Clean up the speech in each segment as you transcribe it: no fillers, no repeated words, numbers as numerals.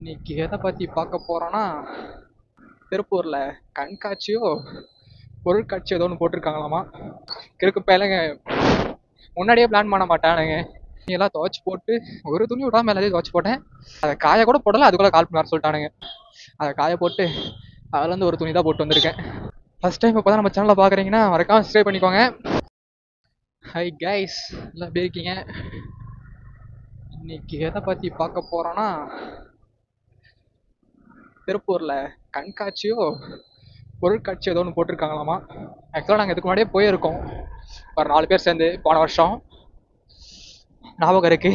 இன்னைக்கு எதை பற்றி பார்க்க போகிறோன்னா, திருப்பூரில் கண்காட்சியோ பொருட்காட்சி ஏதோ ஒன்று போட்டிருக்காங்களாமா. கிறுக்கு பயலுங்க முன்னாடியே பிளான் பண்ண மாட்டானுங்க. எல்லாம் துவைச்சி போட்டு ஒரு துணி விடாமல் எல்லாத்தையும் துவைச்சி போட்டேன். அதை காய கூட போடலை, அதுக்குள்ளே கால் பண்ணி வர சொல்லிட்டானுங்க. அதை காய போட்டு அதுலேருந்து ஒரு துணி தான் போட்டு வந்திருக்கேன். ஃபஸ்ட் டைம் இப்போ தான் நம்ம சேனலில் பார்க்குறீங்கன்னா மறக்காம சப்ஸ்கிரைப் பண்ணிக்கோங்க. ஹை கைஸ், எல்லாம் எப்படி இருக்கீங்க? இன்னைக்கு எதை பற்றி பார்க்க போகிறோன்னா, திருப்பூரில் கண்காட்சியோ பொருட்காட்சி ஏதோ ஒன்று போட்டிருக்காங்களாமா. ஆக்சுவலாக நாங்கள் இதுக்கு முன்னாடியே போயிருக்கோம், ஒரு 4 பேர் சேர்ந்து போன வருஷம். ஞாபகம் இருக்கு.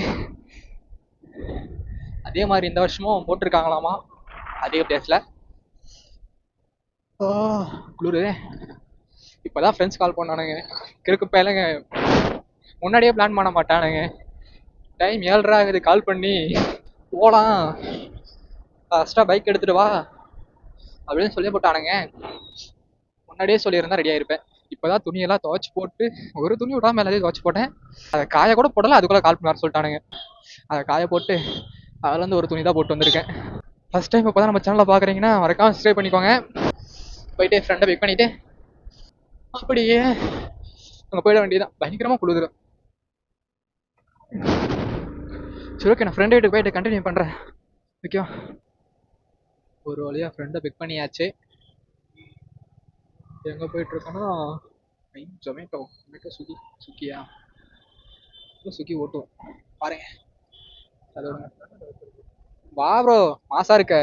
அதே மாதிரி இந்த வருஷமும் போட்டிருக்காங்களாமா, அதே பிளேஸில். குளிரு. இப்போ தான் ஃப்ரெண்ட்ஸ் கால் பண்ணானுங்க. கிறுக்கு பயலுங்க முன்னாடியே பிளான் பண்ண மாட்டானுங்க. டைம் 7:30 ஆகுது, கால் பண்ணி போகலாம் ஃபஸ்ட்டாக பைக் எடுத்துகிட்டு வா அப்படின்னு சொல்லி போட்டானுங்க. முன்னாடியே சொல்லியிருந்தா ரெடியாக இருப்பேன். இப்போ தான் துணியெல்லாம் துவைச்சி போட்டு ஒரு துணி விடாமல் எல்லாத்தையும் துவைச்சி போட்டேன். அதை காய கூட போடலை, அதுக்குள்ளே கால் பண்ணி வர சொல்லிட்டானுங்க. அதை காய போட்டு அதுலேருந்து ஒரு துணி தான் போட்டு வந்திருக்கேன். ஃபஸ்ட் டைம் இப்போ தான் நம்ம சேனலில் பார்க்குறீங்கன்னா மறக்காம சப்ஸ்கிரைப் பண்ணிக்கோங்க. போயிட்டு ஃப்ரெண்டை பிக் பண்ணிவிட்டு அப்படியே அங்கே போயிட வேண்டியதான். பயங்கரமாக குளிரும். சரி, ஓகே, நான் ஃப்ரெண்ட் வீட்டுக்கு போயிட்டு கண்டினியூ பண்ணுறேன். ஓகே, ஒரு வழியாக ஃப்ரெண்டை பிக் பண்ணியாச்சு. எங்கே போயிட்டுருக்கோன்னா ஜொமேட்டோ சுக்கியா சுக்கி ஓட்டுவோம் பாருங்க. அது வா ப்ரோ, மாசா இருக்க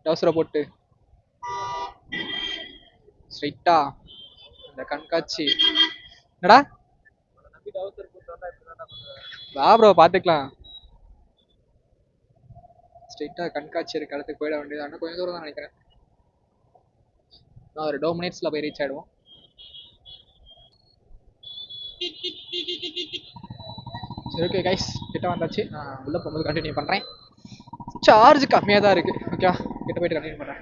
டவுசரை போட்டு ஸ்ட்ரைட்டா இந்த கண்காட்சி. என்னடா வா ப்ரோ, பார்த்துக்கலாம். ஸ்ட்ரைட்டா கண்காட்சி இருக்க இடத்துக்கு போயிட வேண்டியது. ஆனால் கொஞ்சம் தூரம் தான் நினைக்கிறேன். நான் ஒரு 2 மினிட்ஸில் போய் ரீச் ஆகிடுவோம். சரி, ஓகே கைஸ், கிட்ட வந்தாச்சு. நான் உள்ளே போகும்போது கண்டினியூ பண்ணுறேன். சார்ஜ் கம்மியாக தான் இருக்குது. ஓகே, கிட்ட போயிட்டு கண்டினியூ பண்ணுறேன்.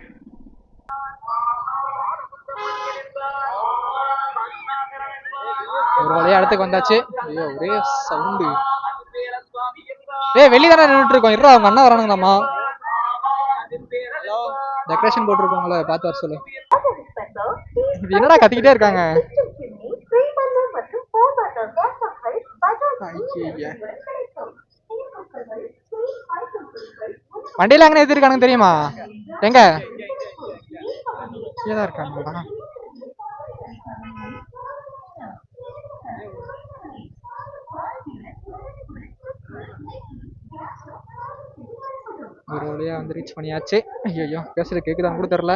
ஒரு வழியாக இடத்துக்கு வந்தாச்சு. ஐயோ, ஒரே சவுண்டு. வெளியே தானே நின்றுட்டு இருக்கோம். இருறா, அவங்க அண்ணா வரானுங்களாம்மா. டெக்கரேஷன் போட்டிருக்கோங்களே, பார்த்து வர சொல்லு. இது என்னடா கத்திக்கிட்டே இருக்காங்க? வண்டியில அங்கே எதிர்க்கானுங்க தெரியுமா? எங்க ஏதா இருக்காங்களா? ஒரு வழியா வந்து ரீச் பண்ணியாச்சு. ஐயோ, பேசுறது கேக்குதான்னு கூட தெரியல.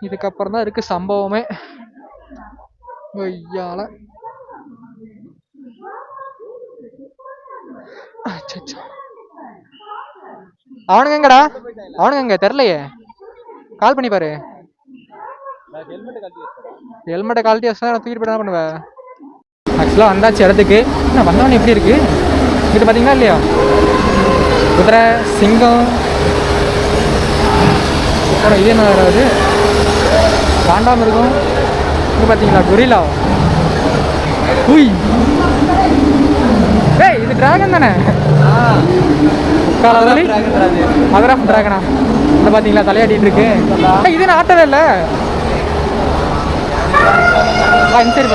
இதுக்கப்புறம் தான் இருக்கு சம்பவமே. ஐயால அவனுங்க எங்கடா? அவனுங்க எங்க தெரியலையே. கால் பண்ணி பாரு. ஹெல்மெட்டை கழட்டி வச்சா தூக்கிட்டு போய் என்ன பண்ணுவேன்? ஆக்சுவலாக வந்தாச்சு இடத்துக்கு. என்ன வந்தவொடனே எப்படி இருக்கு இது பார்த்தீங்களா இல்லையா? குதிரை, சிங்கம், அப்புறம் இது என்ன வராது, காண்டாமிருகம். இது பார்த்தீங்களா கொரில்லா. உய், ஏய் இது டிராகன் தானே? மதர் ஆஃப் டிராகனா? இது பார்த்தீங்களா தலையாட்டிட்டு இருக்கு. இது என்ன ஆட்டவே இல்லை. சரி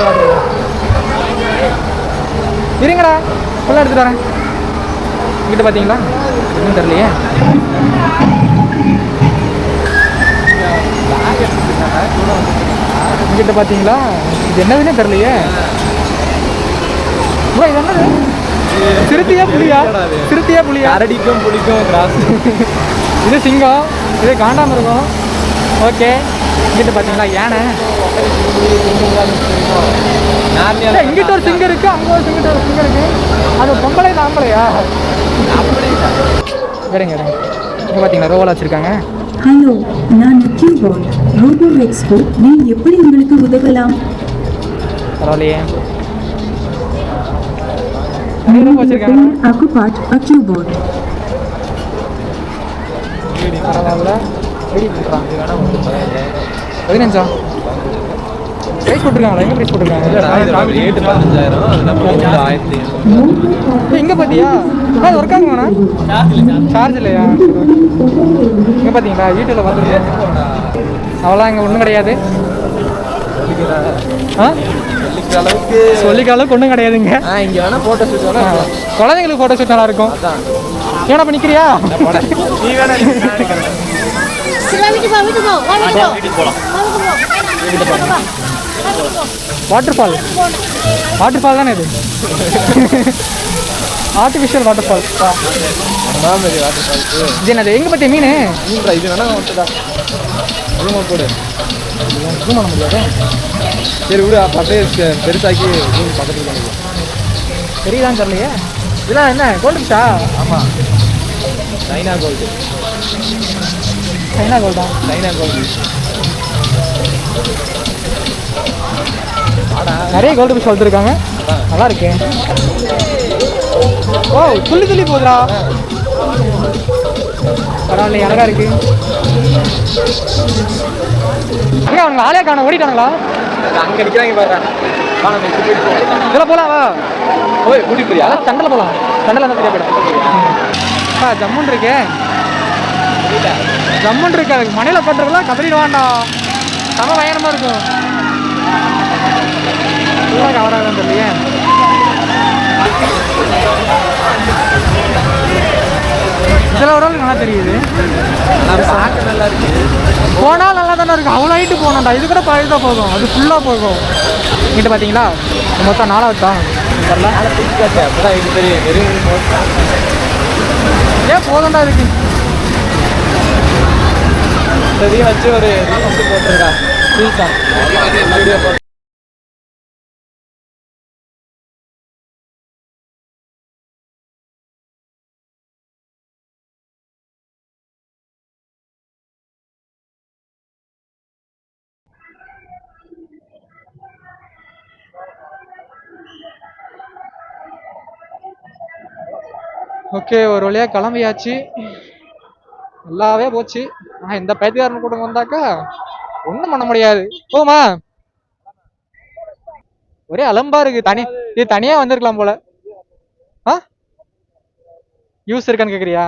இருங்கடா, ஃபுல்லாக எடுத்துட்டு வரேன். இங்கிட்ட பார்த்தீங்களா இன்னும் தெரியலையே. இங்கிட்ட பார்த்தீங்களா, இது என்னதுன்னே தெரியலையே. இது என்னது? சிறுத்தையா புலியா? சிறுத்தையா புலியா? அரடிக்கும் புலிக்கும் கிராஸ். இது சிங்கம், இது காண்டாமிருகம். ஓகே, இங்கிட்ட பார்த்தீங்களா யானை. இங்கிட்ட ஒரு சிங்கம் இருக்கு, அங்கே ஒரு சிங்கிட்ட ஒரு சிங்கம் இருக்கு. அது பொம்பளை நாம்பளையா? வேறங்க இங்கே பார்த்தீங்களா ரோவலா வச்சிருக்காங்க. ஹலோ, நான் அக்யூபாட் ரோபோ எக்ஸ்பர்ட். நீங்கள் எப்படி உங்களுக்கு உதவலாம்? பரவாயில்லையே. அக்யூபாட் அக்யூபாட் பரவாயில்ல. 15 ப்ரைஸ் போட்டிருக்காங்களா? எங்கே ப்ரைஸ் போட்டிருக்காங்க? ரேட்டு 15,000, அதெல்லாம் 1500. எங்கே பார்த்தியா? அது ஒர்க் ஆகுமாண்ணா? சார்ஜ் இல்லையா? இங்கே பார்த்தீங்களா? யூடியூப்பில் பார்த்துருக்கேன். அவ்வளோ இங்கே ஒன்றும் கிடையாது. ஆ அளவுக்கு சொல்லிக்கிற அளவுக்கு ஒன்றும் கிடையாதுங்க. இங்கே வேணால் ஃபோட்டோ ஷூட் வேணால் குழந்தைங்களுக்கு ஃபோட்டோ ஷூட் நல்லா இருக்கும். அதான் ஏன்னா இப்போ நிற்கிறியா? நீ வேணா எடுக்கிறேன். வாட்டர் ஃபால் தானே இது? Artificial water fall. இது என்னது? எங்கே பார்த்தியா மீன்? இது வேணா மட்டும்தான் போடு. ஜூம் பண்ண முடியாது. சரி விடு, அப்படியே பெருசாக்கி பக்கத்தில் தெரியுதான்னு தெரியலையே. இதெல்லாம் என்ன கோல்டு ஃபிஷ்ஷா? ஆமாம், சைனா கோல்டு. சைனா கோல்டா? China gold. நிறைய கோல்டு ஃபிஷ் வளர்த்துருக்காங்க. நல்லா இருக்கு. ஓ துள்ளி துள்ளி போகுதுடா. பரவாயில்ல, அழகா இருக்கு. ஏங்க அவங்க ஆளே காண ஓடிட்டாங்களா? அங்கே நிற்கிறாங்க பாரு. இதில் போகலாம் வா. ஓய் கூட்டிட்டு போறியா? சண்டலை போகலாம். சண்டலை தான் போயிடும். ஜம்முன் இருக்கே. ஜம்முன் இருக்கு. அதுக்கு மனையில் பண்ணுறதுலாம் கதறிடுவான்டா. செம பயங்கரமாக இருக்கும். கவராதான் தெரியலையே. இதில் ஒரு ஆள் நல்லா தெரியுது. பார்க்க நல்லா இருக்கு. போனால் நல்லா தானே இருக்கும். அவ்வளோ ஹைட்டு போகணும்டா. இது கூட பழுதாக போகும். அது ஃபுல்லாக போகும். இங்கிட்ட பார்த்தீங்களா? மொத்தம் 4 தான் வரல. அப்பதான் இது தெரியும். ஏன் போதும்டா இருக்கு. இதையும் வச்சு ஒரு போட்டுருக்கா. வீடியோ போட்டு. ஓகே, ஒரு வழியாக கிளம்பியாச்சு. நல்லாவே போச்சு. ஆனால் இந்த பைத்தியக்காரன் கூட்டம் வந்தாக்கா ஒன்றும் பண்ண முடியாது. போமா, ஒரே அலம்பா இருக்கு. இது தனியாக வந்திருக்கலாம் போல. ஆ யூஸ் இருக்கான்னு கேட்குறியா?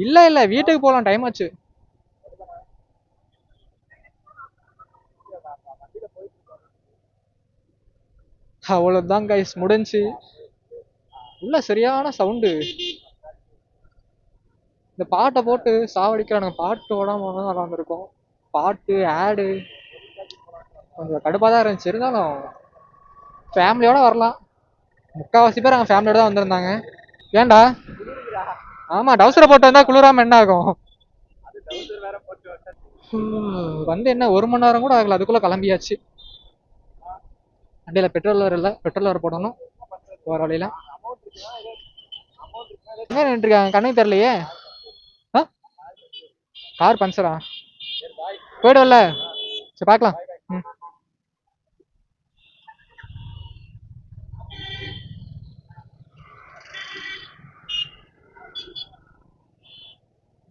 இல்லை இல்லை, வீட்டுக்கு போகலாம். டைம் ஆச்சு. அவ்வளோதான் கைஸ், முடிஞ்சு. உள்ள சரியான சவுண்டு. இந்த பாட்டை போட்டு சாவடிக்கிறானுங்க. பாட்டு ஓடாம நல்லா இருந்திருக்கும். பாட்டு ஆடு கொஞ்சம் கடுப்பாக தான் இருந்துச்சு. இருந்தாலும் ஃபேமிலியோட வரலாம். முக்கால்வாசி பேர் அங்கே ஃபேமிலியோட தான் வந்திருந்தாங்க. ஏன்டா? ஆமாம், டவுசரை போட்டு வந்தால் குளிராமல் என்ன ஆகும்? வந்து என்ன 1 மணி நேரம் கூட ஆகல, அதுக்குள்ளே கிளம்பியாச்சு. வண்டியில் பெட்ரோல் வேறு இல்லை. பெட்ரோல் வேறு போடணும் போகிற வழியில். எங்கே நின்றுருக்காங்க கண்ணுக்கு தெரியலையே. ஆ கார் பஞ்சரா? போய்டும்ல. சரி பார்க்கலாம். ம்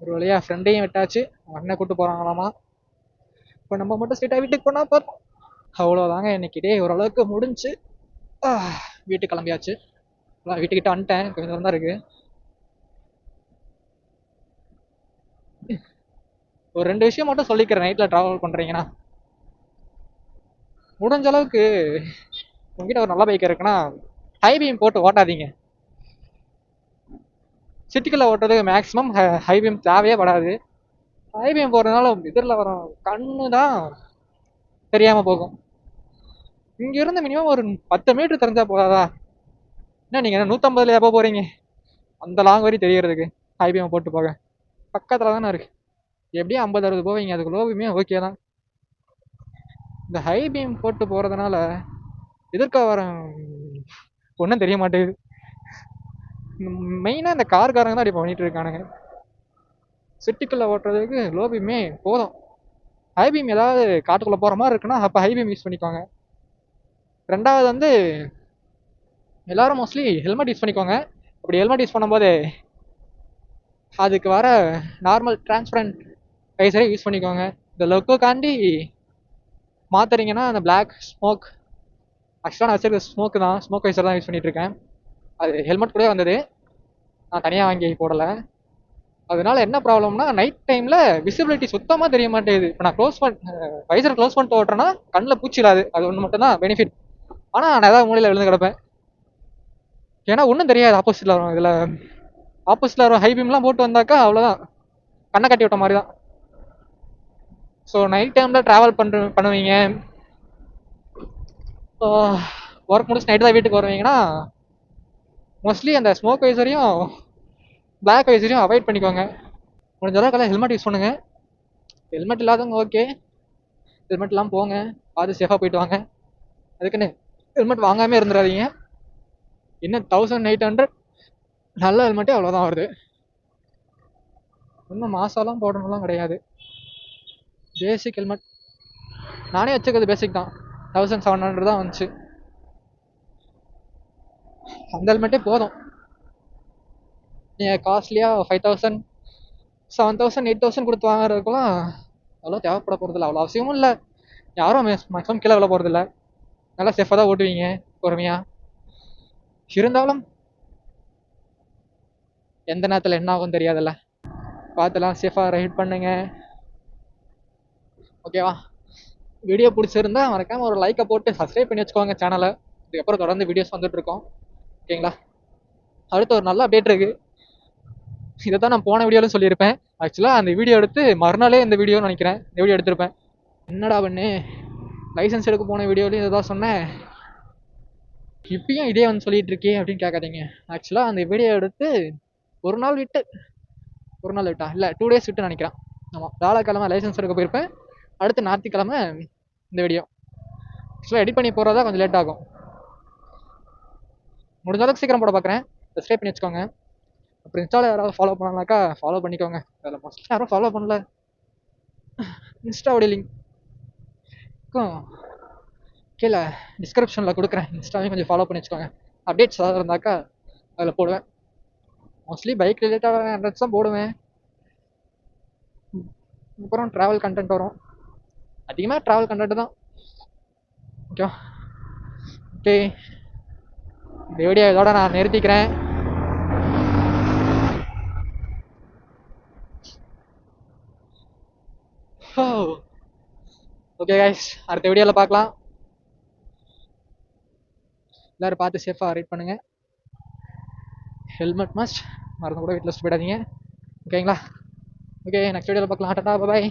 ஒரு வழியாக ஃப்ரெண்டையும் விட்டாச்சு. அண்ணன் கூப்பிட்டு போகிறாங்களாமா. இப்போ நம்ம மட்டும் ஸ்ட்ரெயிட்டாக வீட்டுக்கு போனால் பார்ப்போம். அவ்வளோதாங்க இன்னைக்கிட்டே ஓரளவுக்கு முடிஞ்சு. வீட்டுக்கு கிளம்பியாச்சு. வீட்டுக்கிட்ட வந்துட்டேன். கொஞ்சம் தூரம் தான் இருக்கு. ஒரு 2 விஷயம் மட்டும் சொல்லிக்கிறேன். நைட்டில் ட்ராவல் பண்ணுறீங்கன்னா முடிஞ்ச அளவுக்கு உங்ககிட்ட ஒரு நல்ல பைக் இருக்குன்னா ஹை பீம் போட்டு ஓட்டாதீங்க. சிட்டிக்குள்ளே ஓட்டுறதுக்கு மேக்ஸிமம் ஹை பீம் தேவையே படாது. ஹை பீம் போடுறதுனால இதில் வர கண்ணு தான் தெரியாமல் போகும். இங்கேருந்து மினிமம் ஒரு 10 மீட்டர் தெரிஞ்சா போதாதா? என்ன நீங்கள் என்ன 150 எப்போ போகிறீங்க? அந்த லாங் வரி தெரியறதுக்கு ஹை பீம் போட்டு போக பக்கத்தில் தானே இருக்குது. எப்படியும் 50-60 போவீங்க. அதுக்கு லோவுமே ஓகே தான். இந்த ஹை பீம் போட்டு போகிறதுனால எதிர்க்க வர ஒன்றும் தெரிய மாட்டேங்குது. மெயினாக இந்த கார்காரங்க தான் இப்போ பண்ணிட்டு இருக்கானுங்க. சிட்டிக்குள்ளே ஓட்டுறதுக்கு லோ பீமே போதும். ஹை பீம் ஏதாவது காட்டுக்குள்ளே போகிற மாதிரி இருக்குன்னா அப்போ ஹை பீம் யூஸ் பண்ணிக்கோங்க. ரெண்டாவது வந்து எல்லோரும் மோஸ்ட்லி ஹெல்மெட் யூஸ் பண்ணிக்கோங்க. அப்படி ஹெல்மெட் யூஸ் பண்ணும்போது அதுக்கு வர நார்மல் டிரான்ஸ்பரண்ட் வைசரே யூஸ் பண்ணிக்கோங்க. இந்த லொக்குக்காண்டி மாத்துறீங்கன்னா அந்த பிளாக் ஸ்மோக், ஆக்சுவலாக நான் வச்சிருக்க ஸ்மோக்கு தான், ஸ்மோக் வைசர் தான் யூஸ் பண்ணிட்டு இருக்கேன். அது ஹெல்மெட் கூட வந்தது, நான் தனியாக வாங்கி போடலை. அதனால என்ன ப்ராப்ளம்னா நைட் டைமில் விசிபிலிட்டி சுத்தமாக தெரிய மாட்டேங்குது. இப்போ நான் வைசர் க்ளோஸ் பண்ணிட்டு ஓட்டுறேன்னா கண்ணில் பூச்சிடாது, அது ஒன்று மட்டும் தான் பெனிஃபிட். ஆனால் நான் ஏதாவது மூலையில் விழுந்து கிடப்பேன், ஏன்னா ஒன்றும் தெரியாது. ஆப்போசிட்டில் வரும், இதில் ஆப்போசிட்டில் வரும் ஹை பீம்லாம் போட்டு வந்தாக்கா அவ்வளோதான், கண்ணை கட்டி விட்ட மாதிரி தான். ஸோ நைட் டைமில் ட்ராவல் பண்ணுவீங்க, ஒர்க் முடிச்சு நைட்டு தான் வீட்டுக்கு வருவீங்கன்னா மோஸ்ட்லி அந்த ஸ்மோக் வைசரையும் பிளாக் வைசரையும் அவாய்ட் பண்ணிக்கோங்க. முடிஞ்ச அளவுக்கு ஹெல்மெட் யூஸ் பண்ணுங்க. ஹெல்மெட் இல்லாதவங்க ஓகே, ஹெல்மெட் இல்லாமல் போங்க, பார்த்து சேஃபாக போயிட்டு வாங்க. அதுக்குன்னு ஹெல்மெட் வாங்காமல் இருந்துடாதீங்க. இன்னும் 1800 நல்ல ஹெல்மெட்டே அவ்வளோதான் வருது, இன்னும் மாசாலாம் போடணும்லாம் கிடையாது. பேசிக் ஹெல்மெட் நானே வச்சுக்கிறது பேசிக் தான், 1700 தான் வந்துச்சு. அந்த ஹெல்மெட்டே போதும். நீங்கள் காஸ்ட்லியாக 5000 7000 8000 கொடுத்து வாங்குறதுக்குலாம் அவ்வளோ தேவைப்பட போகிறதில்ல, அவ்வளோ அவசியமும் இல்லை. யாரும் மேக்ஸிமம் கீழே விழ போகிறதில்ல, நல்லா சேஃபாக தான் ஓட்டுவீங்க பொறுமையாக. இருந்தாலும் எந்த நேரத்தில் என்ன ஆகும் தெரியாதுல்ல, பார்த்துலாம் சேஃபாக ரைட் பண்ணுங்க. ஓகேவா? வீடியோ பிடிச்சிருந்தா மறக்காம ஒரு லைக்கை போட்டு சப்ஸ்கிரைப் பண்ணி வச்சுக்கோங்க சேனலை. இதுக்கப்புறம் தொடர்ந்து வீடியோஸ் வந்துட்டு இருக்கோம், ஓகேங்களா? அடுத்து ஒரு நல்ல அப்டேட் இருக்கு, இதை தான் நான் போன வீடியோவில் சொல்லியிருப்பேன். ஆக்சுவலாக அந்த வீடியோ எடுத்து மறுநாளே இந்த வீடியோ நினைக்கிறேன், இந்த வீடியோ எடுத்திருப்பேன். என்னடா பண்ணு, லைசன்ஸ் எடுக்க போன வீடியோலையும் இதை தான் சொன்னேன், இப்பயும் இதே வந்து சொல்லிட்டு இருக்கே அப்படின்னு கேட்காதீங்க. ஆக்சுவலாக அந்த வீடியோ எடுத்து ஒரு நாள் விட்டா இல்லை 2 days விட்டு நினைக்கிறேன். ஆமாம், வியாழக்கிழமை லைசன்ஸ் எடுக்க போயிருப்பேன், அடுத்து ஞாயிற்றுக்கிழமை இந்த வீடியோ. ஆக்சுவலாக எடிட் பண்ணி போகிறதா கொஞ்சம் லேட் ஆகும், முடிஞ்ச அளவுக்கு சீக்கிரம் போட பார்க்குறேன். சப்ஸ்கிரைப் பண்ணி வச்சுக்கோங்க. அப்புறம் இன்ஸ்டாவில் யாராவது ஃபாலோ பண்ணலாம்னாக்கா ஃபாலோ பண்ணிக்கோங்க. அதில் மோஸ்ட்லி யாரும் ஃபாலோ பண்ணல. இன்ஸ்டாவுடைய லிங்க்கும் கீழே டிஸ்கிரிப்ஷனில் கொடுக்குறேன், இன்ஸ்டாவையும் கொஞ்சம் ஃபாலோ பண்ணி வச்சுக்கோங்க. அப்டேட்ஸ் ஏதாவது இருந்தாக்கா அதில் போடுவேன். மோஸ்ட்லி பைக் ரிலேட்டடான அப்டேட்ஸ் தான் போடுவேன். அப்புறம் ட்ராவல் கண்டென்ட் வரும், அதிகமாக ட்ராவல் கண்டென்ட் தான். ஓகே ஓகே, இந்த வீடியோ இதோட நான் நிறுத்திக்கிறேன். ஓகே கைஸ், அடுத்த வீடியோவில் பார்க்கலாம். எல்லோரும் பார்த்து சேஃபாக ரைட் பண்ணுங்கள். ஹெல்மெட் மஸ்ட், மறந்து கூட வீட்டில் வச்சுட்டு போயிடாதீங்க, ஓகேங்களா? ஓகே, நெக்ஸ்ட் வீடியோவில் பார்க்கலாம். டாடா, பாய்.